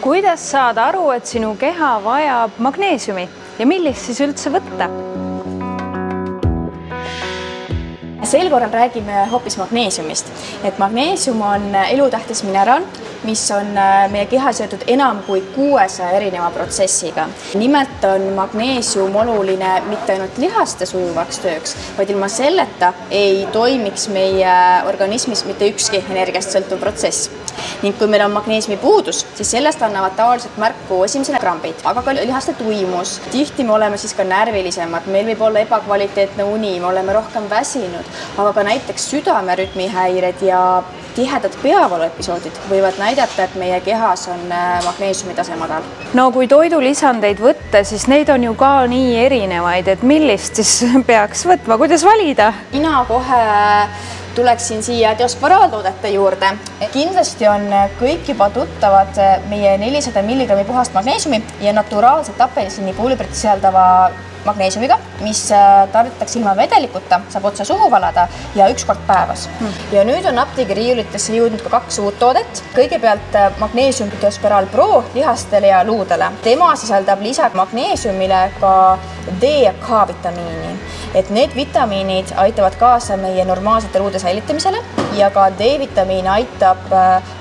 Kuidas saada aru, et sinu keha vajab magneesiumi ja millist siis üldse võtta? Sel korral räägime hoopis magneesiumist. Magneesium on elutähtis mineraal, mis on meie keha seotud enam kui 600 erineva protsessiga. Nimelt on magneesium oluline mitte ainult lihaste sujuvaks tööks, vaid ilma selleta ei toimiks meie organismis mitte ükski energiast sõltuv protsess. Ning kui meil on magneesiumi puudus, siis sellest annavad tavaliselt märku esimesena krambid, aga ka lihaste tuimus. Tihti me oleme siis ka närvilisemad, meil võib olla ebakvaliteetne uni, me oleme rohkem väsinud, aga ka näiteks südamerütmihäired ja tihedad peavaluepisoodid võivad näidata, et meie kehas on magneesiumi tase madal. No kui toidulisandeid võtta, siis neid on ju ka nii erinevaid, et millist siis peaks võtma, kuidas valida? Mina kohe tuleksin siia Diosporaaltoodete juurde. Kindlasti on kõik juba tuttavad meie 400 mg puhast magneesiumi ja naturaalset apelsinipuulibrit sisaldava magneesiumiga, mis tarvitatakse ilma vedelikuta, saab otse suhu valada ja 1 kord päevas. Ja nüüd on apteegiriiulitesse jõudnud ka 2 uut toodet. Kõigepealt magneesium Diosperaal Pro lihastele ja luudele. Tema sisaldab lisaks magneesiumile ka D ja K vitamiini. Need vitamiinid aitavad kaasa meie normaalsete luude säilitamisele ja ka D-vitamiin aitab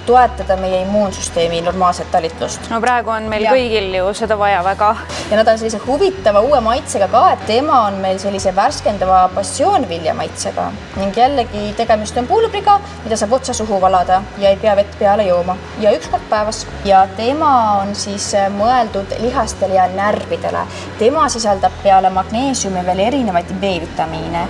toetada meie immuunsüsteemi normaalset talitlust. No praegu on meil kõigil ju seda vaja väga. Ja nad on sellise huvitava uue maitsega ka, et tema on meil sellise värskendava passioonvilja maitsega. Ning jällegi tegemist on puulibriga, mida saab otse suhu valada ja ei pea vett peale jooma. Ja 1 kord päevas. Ja tema on siis mõeldud lihastele ja närvidele. Tema sisaldab peale magneesiumi veel erinevaid B-vitamiine.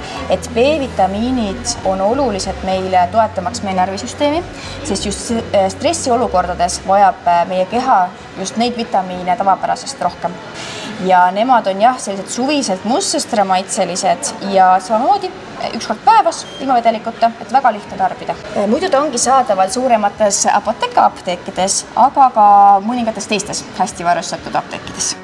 B-vitamiinid on olulised meile toetamaks meie närvisüsteemi, sest just stressiolukordades vajab meie keha just neid vitamiine tavapärasest rohkem. Ja nemad on sellised suviselt mustsõstramaitselised ja samamoodi 1 kord päevas ilma vedelikuta, et väga lihtne tarbida. Muidu ta ongi saadaval suuremates apteekides, aga ka mõningates teistes hästi varustatud apteekides.